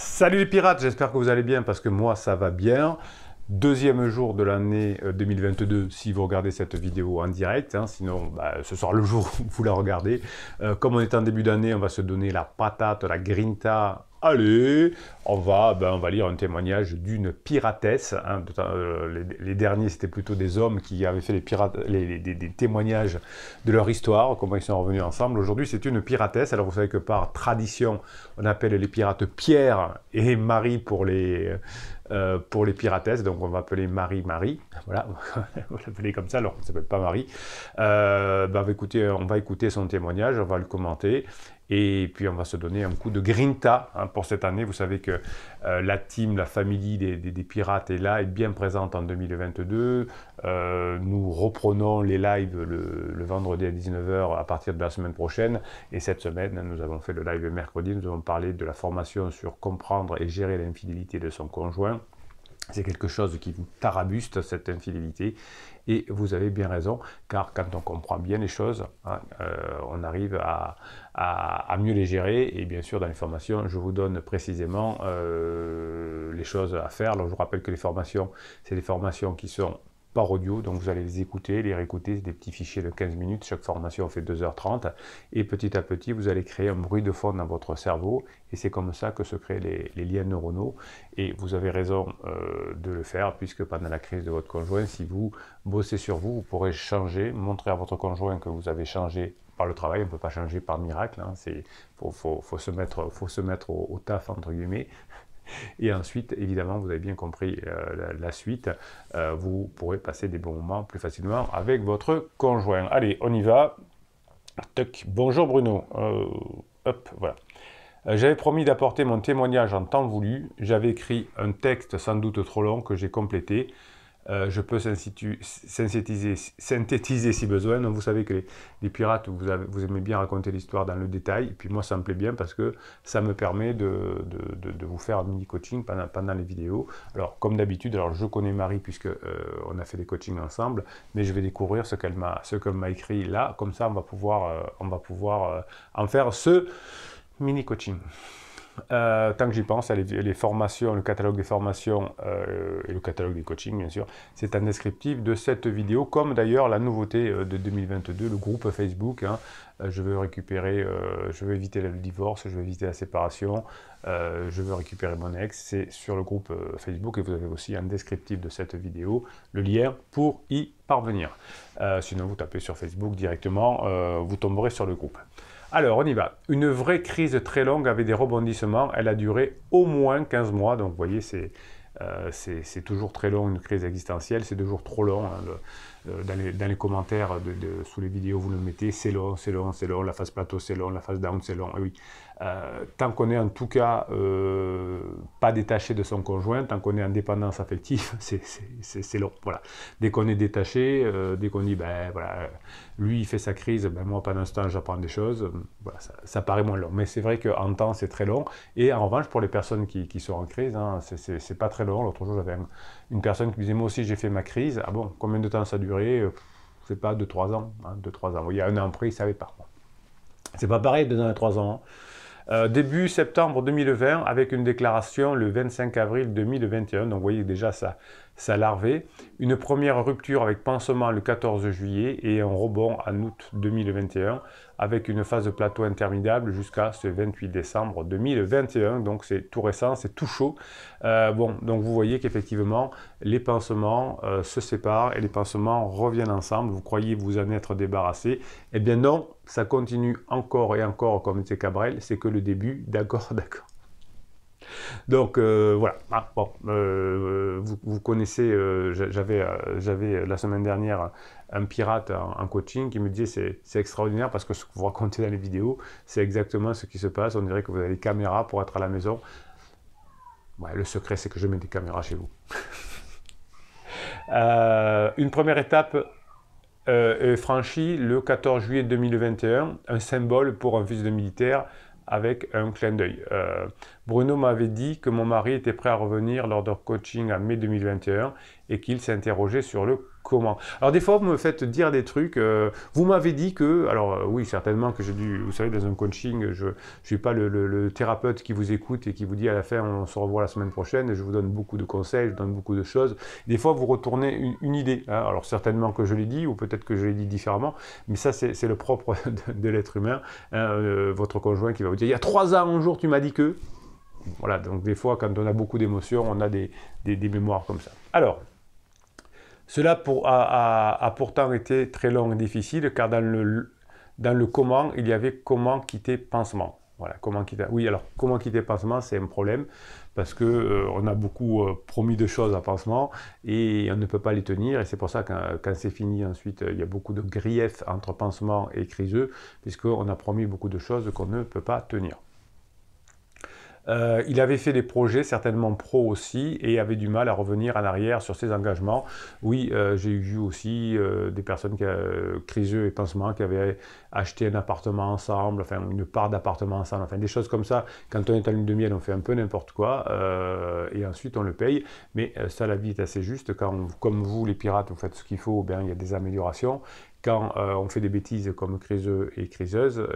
Salut les pirates, j'espère que vous allez bien parce que moi ça va bien. Deuxième jour de l'année 2022 si vous regardez cette vidéo en direct, hein, sinon ce sera le jour où vous la regardez. Comme on est en début d'année, on va se donner la patate, la grinta. Allez, on va lire un témoignage d'une piratesse. Hein, les derniers, c'était plutôt des hommes qui avaient fait des témoignages de leur histoire, comment ils sont revenus ensemble. Aujourd'hui, c'est une piratesse. Alors, vous savez que par tradition, on appelle les pirates Pierre et Marie pour les piratesses. Donc, on va appeler Marie. Voilà, on va l'appeler comme ça, alors on ne s'appelle pas Marie. On va écouter son témoignage, on va le commenter. Et puis on va se donner un coup de grinta hein, pour cette année. Vous savez que la team, la famille des pirates est là, est bien présente en 2022. Nous reprenons les lives le vendredi à 19h à partir de la semaine prochaine. Et cette semaine, nous avons fait le live mercredi. Nous avons parlé de la formation sur comprendre et gérer l'infidélité de son conjoint. C'est quelque chose qui vous tarabuste, cette infidélité, et vous avez bien raison, car quand on comprend bien les choses, hein, on arrive à mieux les gérer, et bien sûr dans les formations, je vous donne précisément les choses à faire. Alors je vous rappelle que les formations, c'est des formations qui sont par audio, donc vous allez les écouter, les réécouter, c'est des petits fichiers de 15 minutes, chaque formation fait 2h30, et petit à petit, vous allez créer un bruit de fond dans votre cerveau, et c'est comme ça que se créent les liens neuronaux, et vous avez raison de le faire, puisque pendant la crise de votre conjoint, si vous bossez sur vous, vous pourrez changer, montrer à votre conjoint que vous avez changé par le travail, on ne peut pas changer par miracle, hein, faut se mettre au taf, entre guillemets. Et ensuite, évidemment, vous avez bien compris la suite, vous pourrez passer des bons moments plus facilement avec votre conjoint. Allez, on y va. Toc. Bonjour Bruno. Hop, voilà. J'avais promis d'apporter mon témoignage en temps voulu. J'avais écrit un texte sans doute trop long que j'ai complété. Je peux synthétiser si besoin. Donc, vous savez que les pirates, vous aimez bien raconter l'histoire dans le détail. Et puis moi, ça me plaît bien parce que ça me permet de vous faire un mini coaching pendant les vidéos. Alors, comme d'habitude, je connais Marie puisque on a fait des coachings ensemble, mais je vais découvrir ce qu'elle m'a écrit là. Comme ça, on va pouvoir en faire ce mini coaching. Tant que j'y pense, les formations, le catalogue des formations et le catalogue des coachings, bien sûr, c'est un descriptif de cette vidéo, comme d'ailleurs la nouveauté de 2022, le groupe Facebook. Hein, je veux récupérer, je veux éviter le divorce, je veux éviter la séparation, je veux récupérer mon ex. C'est sur le groupe Facebook et vous avez aussi un descriptif de cette vidéo, le lien pour y parvenir. Sinon, vous tapez sur Facebook directement, vous tomberez sur le groupe. Alors, on y va. Une vraie crise très longue avec des rebondissements. Elle a duré au moins 15 mois. Donc, vous voyez, c'est toujours très long, une crise existentielle. C'est toujours trop long. Hein, dans les commentaires sous les vidéos, vous le mettez. C'est long, c'est long, c'est long. La phase plateau, c'est long. La phase down, c'est long. Et oui. Tant qu'on est en tout cas pas détaché de son conjoint, tant qu'on est en dépendance affective, c'est long. Voilà. Dès qu'on est détaché, dès qu'on dit, ben voilà, lui il fait sa crise, ben moi pendant ce temps j'apprends des choses, voilà, ça paraît moins long. Mais c'est vrai qu'en temps c'est très long. Et en revanche, pour les personnes qui sont en crise, hein, c'est pas très long. L'autre jour j'avais une personne qui me disait, moi aussi j'ai fait ma crise. Ah bon, combien de temps ça a duré? C'est pas 2-3 ans. Hein, 2-3 ans. Il y a un an après, il ne savait pas. C'est pas pareil, 2 ans et 3 ans. Hein. Début septembre 2020, avec une déclaration le 25 avril 2021. Donc vous voyez déjà ça larvait. Une première rupture avec pansement le 14 juillet et un rebond en août 2021 avec une phase de plateau interminable jusqu'à ce 28 décembre 2021. Donc c'est tout récent, c'est tout chaud. Donc vous voyez qu'effectivement les pansements se séparent et les pansements reviennent ensemble. Vous croyez vous en être débarrassé? Eh bien non, ça continue encore et encore comme disait Cabrel, c'est que le début, d'accord. Donc voilà, vous connaissez, j'avais la semaine dernière un pirate en coaching qui me disait c'est extraordinaire parce que ce que vous racontez dans les vidéos, c'est exactement ce qui se passe, on dirait que vous avez des caméras pour être à la maison. Ouais, le secret c'est que je mets des caméras chez vous. Une première étape est franchie le 14 juillet 2021, un symbole pour un fils de militaire avec un clin d'œil. Bruno m'avait dit que mon mari était prêt à revenir lors d'un coaching en mai 2021 et qu'il s'interrogeait sur le comment. Alors des fois, vous me faites dire des trucs. Vous m'avez dit que, alors oui, certainement que j'ai dû, vous savez, dans un coaching, je ne suis pas le thérapeute qui vous écoute et qui vous dit à la fin, on se revoit la semaine prochaine, et je vous donne beaucoup de conseils, je donne beaucoup de choses. Des fois, vous retournez une idée. Hein. Alors certainement que je l'ai dit, ou peut-être que je l'ai dit différemment, mais ça, c'est le propre de l'être humain. Hein. Votre conjoint qui va vous dire, il y a 3 ans, un jour, tu m'as dit que... Voilà, donc des fois, quand on a beaucoup d'émotions, on a des mémoires comme ça. Alors, cela a pourtant été très long et difficile, car dans le comment, il y avait comment quitter pansement. Voilà, comment quitter. Oui, alors comment quitter pansement, c'est un problème, parce que on a beaucoup promis de choses à pansement, et on ne peut pas les tenir, et c'est pour ça que quand c'est fini, ensuite, il y a beaucoup de griefs entre pansement et criseux, puisqu'on a promis beaucoup de choses qu'on ne peut pas tenir. Il avait fait des projets, certainement pro aussi, et avait du mal à revenir en arrière sur ses engagements. Oui, j'ai vu aussi des personnes criseux et pansement qui avaient acheté un appartement ensemble, enfin une part d'appartement ensemble, enfin des choses comme ça. Quand on est en lune de miel, on fait un peu n'importe quoi, et ensuite on le paye. Mais ça, la vie est assez juste. Quand, comme vous, les pirates, vous faites ce qu'il faut, bien, il y a des améliorations. Quand on fait des bêtises comme criseux et criseuse,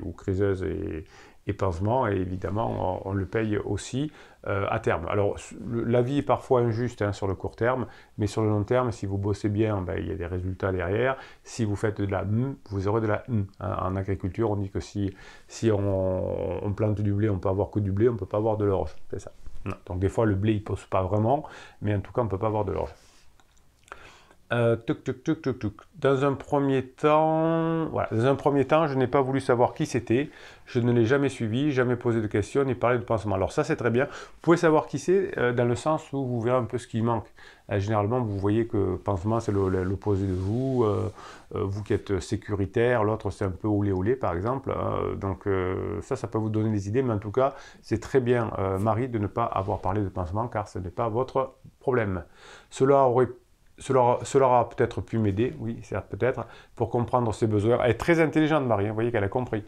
ou criseuse et pansement, et évidemment, on le paye aussi à terme. Alors, la vie est parfois injuste hein, sur le court terme, mais sur le long terme, si vous bossez bien, ben, il y a des résultats derrière. Si vous faites de la vous aurez de la hein. En agriculture, on dit que si on plante du blé, on peut avoir que du blé, on ne peut pas avoir de l'orge. C'est ça. Donc, des fois, le blé, il ne pousse pas vraiment, mais en tout cas, on ne peut pas avoir de l'orge. Dans un premier temps, voilà, je n'ai pas voulu savoir qui c'était, je ne l'ai jamais suivi, jamais posé de questions, ni parlé de pansement. Alors ça c'est très bien, vous pouvez savoir qui c'est dans le sens où vous verrez un peu ce qui manque. Généralement vous voyez que pansement c'est l'opposé de vous, vous qui êtes sécuritaire, l'autre c'est un peu olé par exemple, hein, donc ça peut vous donner des idées, mais en tout cas c'est très bien Marie de ne pas avoir parlé de pansement car ce n'est pas votre problème. Cela aura peut-être pu m'aider, oui, certes peut-être, pour comprendre ses besoins. Elle est très intelligente, Marie, hein, vous voyez qu'elle a compris.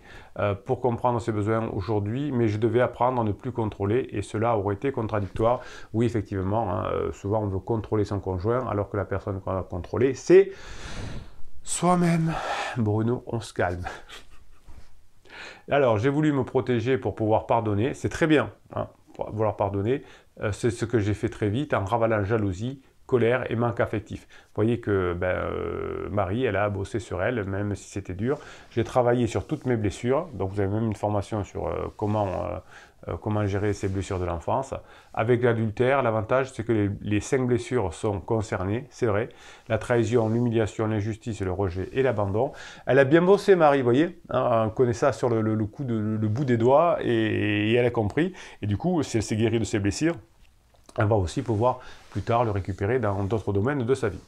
Pour comprendre ses besoins aujourd'hui, mais je devais apprendre à ne plus contrôler, et cela aurait été contradictoire. Oui, effectivement, hein, souvent on veut contrôler son conjoint, alors que la personne qu'on va contrôler, c'est soi-même. Bruno, on se calme. Alors, j'ai voulu me protéger pour pouvoir pardonner, c'est très bien, hein, pour vouloir pardonner. C'est ce que j'ai fait très vite, en ravalant jalousie, colère et manque affectif. Vous voyez que Marie, elle a bossé sur elle, même si c'était dur. J'ai travaillé sur toutes mes blessures, donc vous avez même une formation sur comment gérer ces blessures de l'enfance. Avec l'adultère, l'avantage c'est que les 5 blessures sont concernées, c'est vrai. La trahison, l'humiliation, l'injustice, le rejet et l'abandon. Elle a bien bossé Marie, vous voyez, hein, on connaît ça sur le bout des doigts et elle a compris. Et du coup, si elle s'est guérie de ses blessures, elle va aussi pouvoir plus tard le récupérer dans d'autres domaines de sa vie.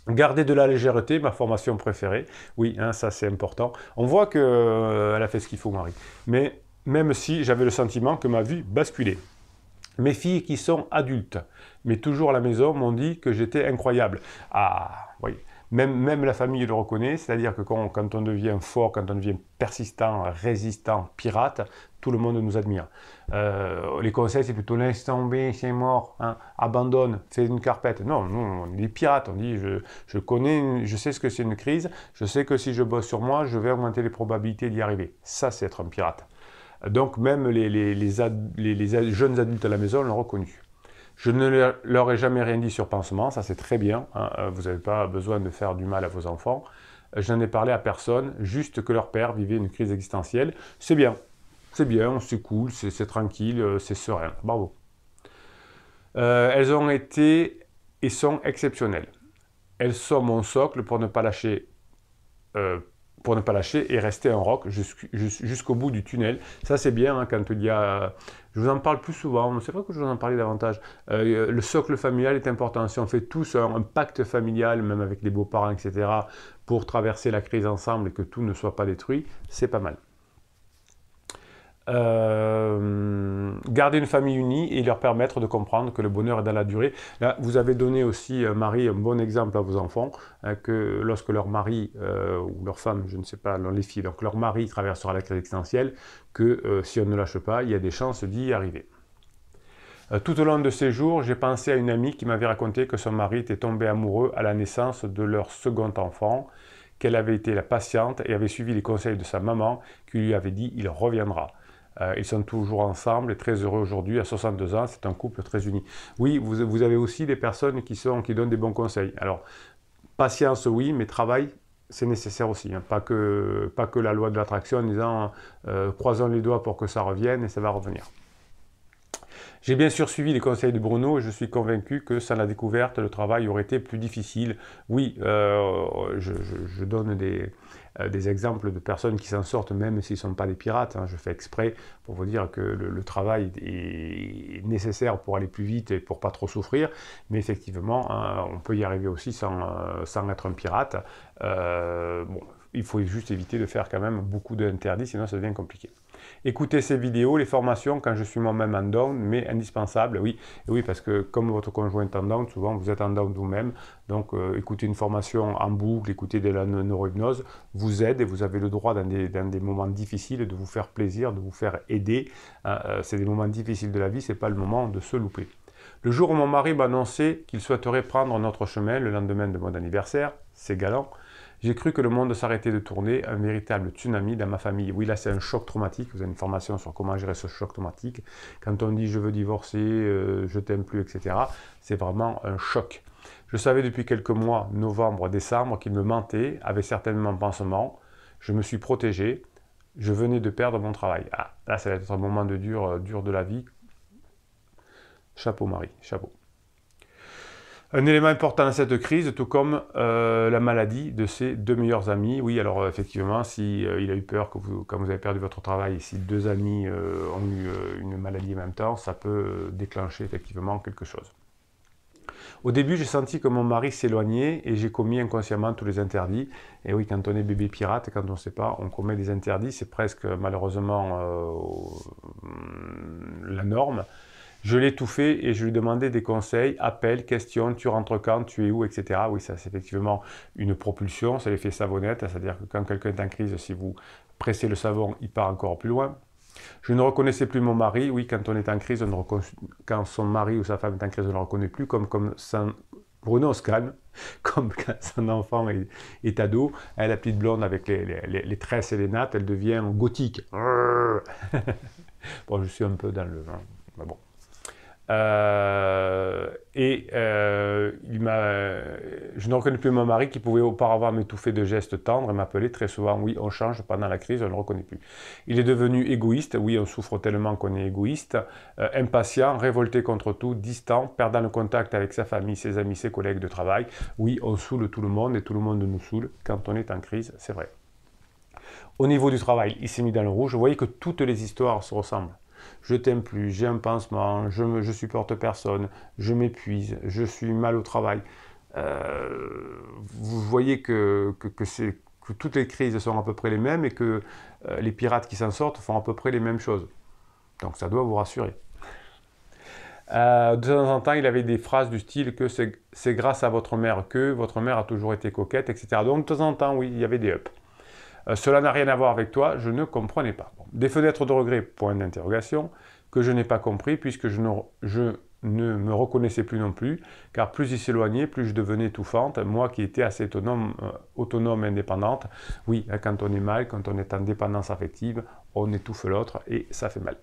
Garder de la légèreté, ma formation préférée. Oui, hein, ça c'est important. On voit qu'elle a fait ce qu'il faut, Marie. Mais même si j'avais le sentiment que ma vie basculait. Mes filles qui sont adultes, mais toujours à la maison, m'ont dit que j'étais incroyable. Ah, oui. Même la famille le reconnaît, c'est-à-dire que quand on devient fort, quand on devient persistant, résistant, pirate, tout le monde nous admire. Les conseils, c'est plutôt laisse tomber, c'est mort, hein, abandonne, fais une carpette. Non, nous, on est des pirates, on dit je sais ce que c'est une crise, je sais que si je bosse sur moi, je vais augmenter les probabilités d'y arriver. Ça, c'est être un pirate. Donc même les jeunes adultes à la maison l'ont reconnu. Je ne leur ai jamais rien dit sur pansement, ça c'est très bien, hein, vous n'avez pas besoin de faire du mal à vos enfants. Je n'en ai parlé à personne, juste que leur père vivait une crise existentielle. C'est bien, c'est cool, c'est tranquille, c'est serein, bravo. Elles ont été et sont exceptionnelles. Elles sont mon socle pour ne pas lâcher et rester un roc jusqu'au bout du tunnel. Ça c'est bien hein, quand il y a... Je vous en parle plus souvent, c'est vrai que je vous en parlais davantage. Le socle familial est important. Si on fait tous un pacte familial, même avec les beaux-parents, etc., pour traverser la crise ensemble et que tout ne soit pas détruit, c'est pas mal. garder une famille unie et leur permettre de comprendre que le bonheur est dans la durée. Là, vous avez donné aussi, Marie, un bon exemple à vos enfants, que lorsque leur mari ou leur femme, je ne sais pas, les filles, donc leur mari traversera la crise existentielle, que si on ne lâche pas, il y a des chances d'y arriver. Tout au long de ces jours, j'ai pensé à une amie qui m'avait raconté que son mari était tombé amoureux à la naissance de leur second enfant, qu'elle avait été la patiente et avait suivi les conseils de sa maman qui lui avait dit « il reviendra ». Ils sont toujours ensemble et très heureux aujourd'hui, à 62 ans, c'est un couple très uni. Oui, vous avez aussi des personnes qui donnent des bons conseils. Alors, patience, oui, mais travail, c'est nécessaire aussi. Hein. Pas que la loi de l'attraction en disant croisons les doigts pour que ça revienne et ça va revenir. J'ai bien sûr suivi les conseils de Bruno et je suis convaincu que sans la découverte, le travail aurait été plus difficile. Oui, je donne des exemples de personnes qui s'en sortent même s'ils ne sont pas des pirates. Hein. Je fais exprès pour vous dire que le travail est nécessaire pour aller plus vite et pour pas trop souffrir. Mais effectivement, hein, on peut y arriver aussi sans être un pirate. Bon, il faut juste éviter de faire quand même beaucoup d'interdits, sinon ça devient compliqué. Écoutez ces vidéos, les formations quand je suis moi-même en down, mais indispensable, oui. Et oui, parce que comme votre conjoint est en down, souvent vous êtes en down vous-même. Donc écouter une formation en boucle, écouter de la neurohypnose vous aide et vous avez le droit dans des moments difficiles de vous faire plaisir, de vous faire aider. C'est des moments difficiles de la vie, ce n'est pas le moment de se louper. Le jour où mon mari m'a annoncé qu'il souhaiterait prendre notre chemin le lendemain de mon anniversaire, c'est galant, j'ai cru que le monde s'arrêtait de tourner, un véritable tsunami dans ma famille. Oui, là, c'est un choc traumatique. Vous avez une formation sur comment gérer ce choc traumatique. Quand on dit « je veux divorcer, je t'aime plus », etc., c'est vraiment un choc. Je savais depuis quelques mois, novembre, décembre, qu'il me mentait, avait certainement un pansement. Je me suis protégé. Je venais de perdre mon travail. Ah, là, ça va être un moment dur de la vie. Chapeau, Marie, chapeau. Un élément important dans cette crise, tout comme la maladie de ses deux meilleurs amis. Oui, alors effectivement, si il a eu peur que quand vous avez perdu votre travail, si deux amis ont eu une maladie en même temps, ça peut déclencher effectivement quelque chose. Au début, j'ai senti que mon mari s'éloignait et j'ai commis inconsciemment tous les interdits. Et oui, quand on est bébé pirate, quand on ne sait pas, on commet des interdits, c'est presque malheureusement la norme. Je l'ai tout fait et je lui demandais des conseils, appels, questions, tu rentres quand, tu es où, etc. Oui, ça c'est effectivement une propulsion, c'est l'effet savonnette, c'est-à-dire que quand quelqu'un est en crise, si vous pressez le savon, il part encore plus loin. Je ne reconnaissais plus mon mari, oui, quand on est en crise, quand son mari ou sa femme est en crise, on ne le reconnaît plus, comme Bruno se calme, comme quand son enfant est ado, elle, la petite blonde avec les tresses et les nattes, elle devient gothique. Bon, je suis un peu dans le... Mais bon. Je ne reconnais plus mon mari qui pouvait auparavant m'étouffer de gestes tendres et m'appeler très souvent. Oui, on change pendant la crise, on ne le reconnaît plus. Il est devenu égoïste. Oui, on souffre tellement qu'on est égoïste. Impatient, révolté contre tout, distant, perdant le contact avec sa famille, ses amis, ses collègues de travail. Oui, on saoule tout le monde et tout le monde nous saoule quand on est en crise, c'est vrai. Au niveau du travail, il s'est mis dans le rouge. Vous voyez que toutes les histoires se ressemblent. Je t'aime plus, j'ai un pansement, je supporte personne, je m'épuise, je suis mal au travail. Vous voyez que toutes les crises sont à peu près les mêmes et que les pirates qui s'en sortent font à peu près les mêmes choses. Donc ça doit vous rassurer. De temps en temps, il avait des phrases du style que c'est grâce à votre mère que votre mère a toujours été coquette, etc. Donc de temps en temps, oui, il y avait des ups. Cela n'a rien à voir avec toi, je ne comprenais pas. Bon. Des fenêtres de regret, point d'interrogation, que je n'ai pas compris puisque je ne me reconnaissais plus non plus, car plus il s'éloignait, plus je devenais étouffante, moi qui étais assez autonome et indépendante. Oui, quand on est mal, quand on est en dépendance affective, on étouffe l'autre et ça fait mal.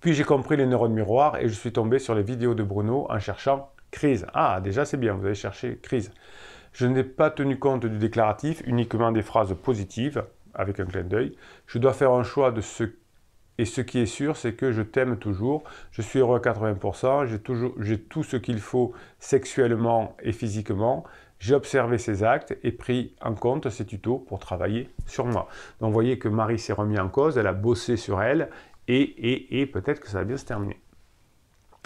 Puis j'ai compris les neurones miroirs et je suis tombé sur les vidéos de Bruno en cherchant crise. Ah, déjà c'est bien, vous avez cherché crise. Je n'ai pas tenu compte du déclaratif, uniquement des phrases positives, avec un clin d'œil. Je dois faire un choix de et ce qui est sûr, c'est que je t'aime toujours. Je suis heureux à 80%, j'ai tout ce qu'il faut sexuellement et physiquement. J'ai observé ses actes et pris en compte ses tutos pour travailler sur moi. Donc vous voyez que Marie s'est remise en cause, elle a bossé sur elle et peut-être que ça va bien se terminer.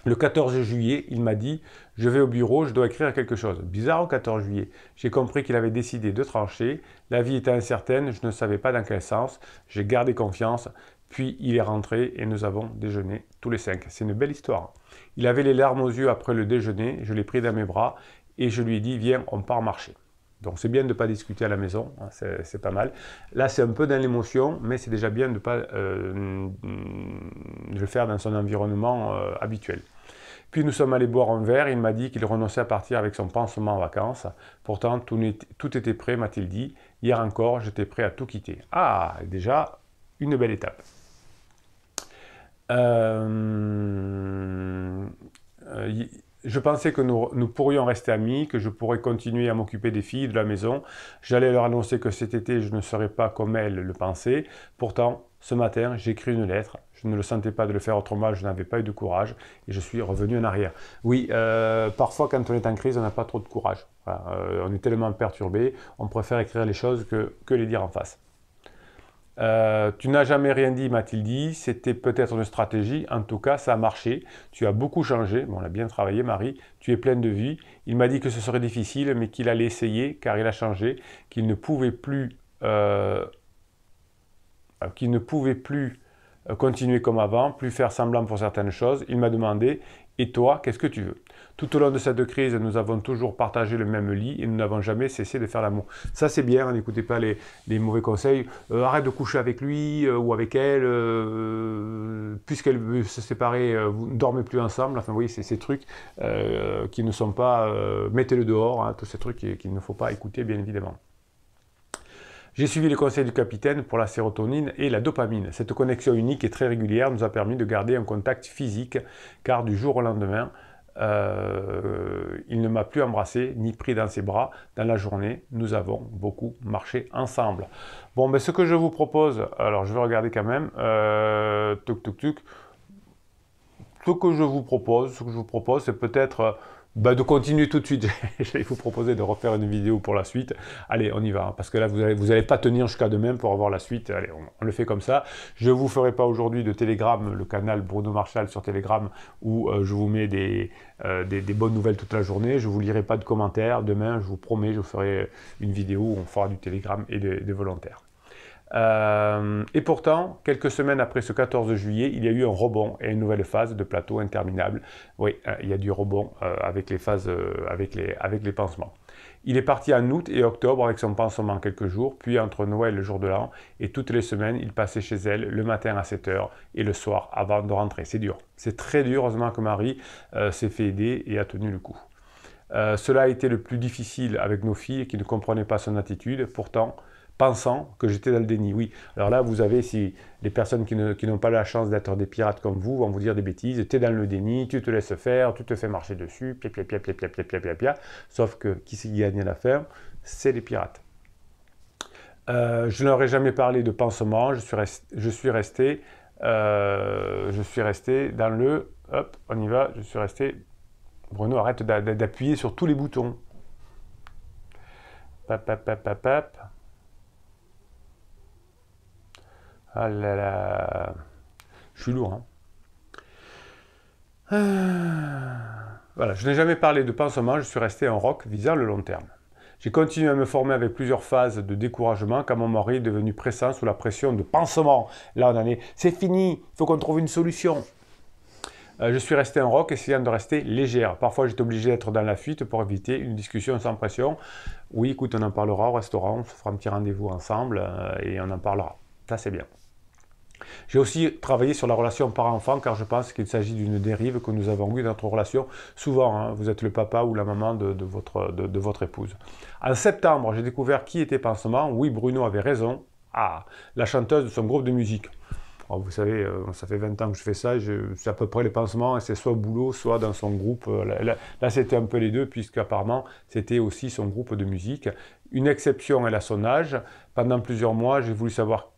Le 14 juillet, il m'a dit « Je vais au bureau, je dois écrire quelque chose ». Bizarre au 14 juillet. J'ai compris qu'il avait décidé de trancher. La vie était incertaine, je ne savais pas dans quel sens. J'ai gardé confiance. Puis il est rentré et nous avons déjeuné tous les 5. C'est une belle histoire. Il avait les larmes aux yeux après le déjeuner, je l'ai pris dans mes bras et je lui ai dit « Viens, on part marcher ». Donc c'est bien de ne pas discuter à la maison, hein, c'est pas mal. Là c'est un peu dans l'émotion, mais c'est déjà bien de ne pas le faire dans son environnement habituel. Puis nous sommes allés boire un verre, il m'a dit qu'il renonçait à partir avec son pansement en vacances. Pourtant tout était prêt, m'a-t-il dit. Hier encore, j'étais prêt à tout quitter. Ah, déjà une belle étape. Je pensais que nous pourrions rester amis, que je pourrais continuer à m'occuper des filles de la maison. J'allais leur annoncer que cet été, je ne serais pas comme elles le pensaient. Pourtant, ce matin, j'ai écrit une lettre. Je ne le sentais pas de le faire autrement, je n'avais pas eu de courage et je suis revenu en arrière. Oui, parfois, quand on est en crise, on n'a pas trop de courage. Voilà, on est tellement perturbé, on préfère écrire les choses que les dire en face. Tu n'as jamais rien dit, m'a-t-il dit, c'était peut-être une stratégie, en tout cas ça a marché, tu as beaucoup changé, bon, on a bien travaillé Marie, tu es pleine de vie, il m'a dit que ce serait difficile mais qu'il allait essayer car il a changé, qu'il ne pouvait plus continuer comme avant, plus faire semblant pour certaines choses, il m'a demandé « Et toi, qu'est-ce que tu veux ?» Tout au long de cette crise, nous avons toujours partagé le même lit et nous n'avons jamais cessé de faire l'amour. Ça c'est bien, n'écoutez pas les mauvais conseils. Arrête de coucher avec lui ou avec elle, puisqu'elle veut se séparer, vous ne dormez plus ensemble. Enfin vous voyez, c'est ces trucs qui ne sont pas... mettez-le dehors, hein, tous ces trucs qu'il ne faut pas écouter bien évidemment. J'ai suivi les conseils du capitaine pour la sérotonine et la dopamine. Cette connexion unique et très régulière nous a permis de garder un contact physique, car du jour au lendemain, il ne m'a plus embrassé ni pris dans ses bras. Dans la journée, nous avons beaucoup marché ensemble. Bon, mais ce que je vous propose, alors je vais regarder quand même, ce que je vous propose, c'est peut-être... de continuer tout de suite. J'allais vous proposer de refaire une vidéo pour la suite. Allez, on y va, hein, parce que là, vous allez pas tenir jusqu'à demain pour avoir la suite. Allez, on le fait comme ça. Je ne vous ferai pas aujourd'hui de Telegram, le canal Bruno Marchal sur Telegram, où je vous mets des bonnes nouvelles toute la journée. Je ne vous lirai pas de commentaires. Demain, je vous promets, je vous ferai une vidéo où on fera du Telegram et des volontaires. Et pourtant, quelques semaines après ce 14 juillet, il y a eu un rebond et une nouvelle phase de plateau interminable. Oui, il y a du rebond avec les phases, avec les pansements. Il est parti en août et octobre avec son pansement quelques jours, puis entre Noël et le jour de l'an, et toutes les semaines, il passait chez elle le matin à 7 h et le soir avant de rentrer. C'est dur, c'est très dur. Heureusement que Marie s'est fait aider et a tenu le coup. Cela a été le plus difficile avec nos filles qui ne comprenaient pas son attitude. Pourtant, pensant que j'étais dans le déni. Oui, alors là, vous avez, si les personnes qui n'ont pas la chance d'être des pirates comme vous vont vous dire des bêtises, tu es dans le déni, tu te laisses faire, tu te fais marcher dessus, pia, pia, pia, pia, pia, pia, pia, pia, pia. Sauf que qui s'y gagne à la fin, c'est les pirates. Je ne leur ai jamais parlé de pansement, je suis resté dans le... Hop, on y va, je suis resté... Bruno, arrête d'appuyer sur tous les boutons. Pap, pap, pap, pap, pap. Ah là là, je suis lourd. Voilà, je n'ai jamais parlé de pansement, je suis resté un rock visant le long terme. J'ai continué à me former avec plusieurs phases de découragement quand mon mari est devenu pressant sous la pression de pansement. Là, on en est, c'est fini, il faut qu'on trouve une solution. Je suis resté un rock, essayant de rester légère. Parfois, j'étais obligé d'être dans la fuite pour éviter une discussion sans pression. Oui, écoute, on en parlera au restaurant, on se fera un petit rendez-vous ensemble et on en parlera. Ça, c'est bien. J'ai aussi travaillé sur la relation parent-enfant car je pense qu'il s'agit d'une dérive que nous avons eue dans notre relation. Souvent, hein, vous êtes le papa ou la maman de votre épouse. En septembre, j'ai découvert qui était Pansement. Oui, Bruno avait raison. Ah, la chanteuse de son groupe de musique. Alors, vous savez, ça fait 20 ans que je fais ça, c'est à peu près les pansements, c'est soit au boulot, soit dans son groupe. Là c'était un peu les deux, puisqu'apparemment, c'était aussi son groupe de musique. Une exception, elle a son âge. Pendant plusieurs mois, j'ai voulu savoir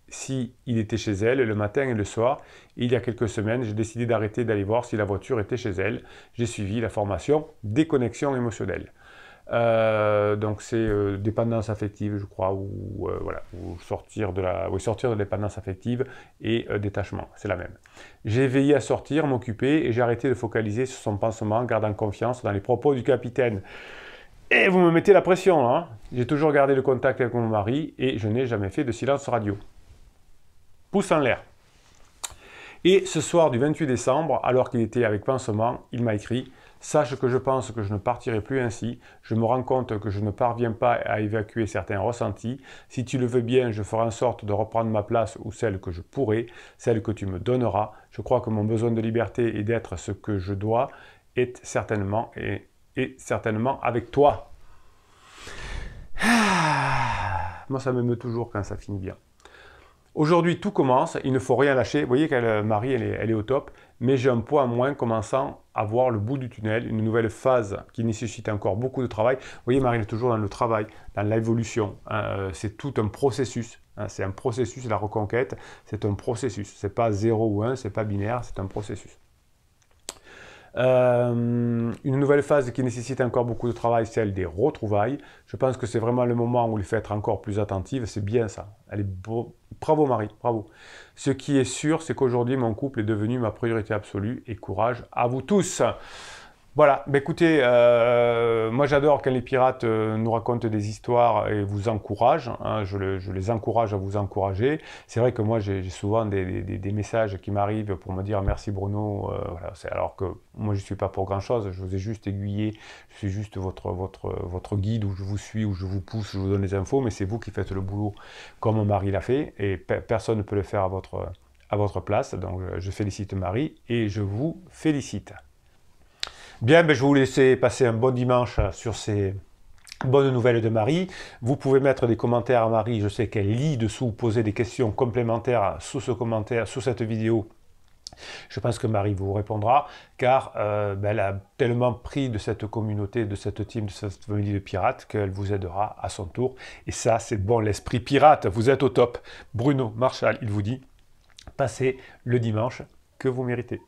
si il était chez elle le matin et le soir. Et il y a quelques semaines, j'ai décidé d'arrêter d'aller voir si la voiture était chez elle. J'ai suivi la formation déconnexion émotionnelle. Donc c'est dépendance affective, je crois, ou voilà, ou sortir de la dépendance affective et détachement, c'est la même. J'ai veillé à sortir, m'occuper et j'ai arrêté de focaliser sur son pansement, gardant confiance dans les propos du capitaine. Et vous me mettez la pression, hein. J'ai toujours gardé le contact avec mon mari et je n'ai jamais fait de silence radio. Pouce en l'air. Et ce soir du 28 décembre, alors qu'il était avec pansement, il m'a écrit « Sache que je pense que je ne partirai plus ainsi. Je me rends compte que je ne parviens pas à évacuer certains ressentis. Si tu le veux bien, je ferai en sorte de reprendre ma place ou celle que je pourrai, celle que tu me donneras. Je crois que mon besoin de liberté et d'être ce que je dois est certainement avec toi. » Moi, ça m'émeut toujours quand ça finit bien. Aujourd'hui, tout commence, il ne faut rien lâcher. Vous voyez que Marie, elle est au top, mais j'ai un poids en moins commençant à voir le bout du tunnel, une nouvelle phase qui nécessite encore beaucoup de travail. Vous voyez, Marie, elle est toujours dans le travail, dans l'évolution. C'est tout un processus. C'est un processus, la reconquête, c'est un processus. Ce n'est pas 0 ou 1, ce n'est pas binaire, c'est un processus. Une nouvelle phase qui nécessite encore beaucoup de travail, celle des retrouvailles. Je pense que c'est vraiment le moment où il faut être encore plus attentive. C'est bien ça. Elle est bravo Marie, bravo. Ce qui est sûr, c'est qu'aujourd'hui, mon couple est devenu ma priorité absolue et courage à vous tous. Voilà, bah écoutez, moi j'adore quand les pirates nous racontent des histoires et vous encouragent, hein, je les encourage à vous encourager. C'est vrai que moi j'ai souvent des messages qui m'arrivent pour me dire merci Bruno, voilà, alors que moi je ne suis pas pour grand chose, je vous ai juste aiguillé, je suis juste votre guide où je vous suis, où je vous pousse, je vous donne les infos, mais c'est vous qui faites le boulot comme Marie l'a fait et personne ne peut le faire à votre place, donc je félicite Marie et je vous félicite. Bien, ben, je vais vous laisser passer un bon dimanche sur ces bonnes nouvelles de Marie. Vous pouvez mettre des commentaires à Marie, je sais qu'elle lit dessous, poser des questions complémentaires sous ce commentaire, sous cette vidéo. Je pense que Marie vous répondra, car ben, elle a tellement pris de cette communauté, de cette team, de cette famille de pirates, qu'elle vous aidera à son tour. Et ça, c'est bon, l'esprit pirate, vous êtes au top. Bruno Marchal, il vous dit, passez le dimanche que vous méritez.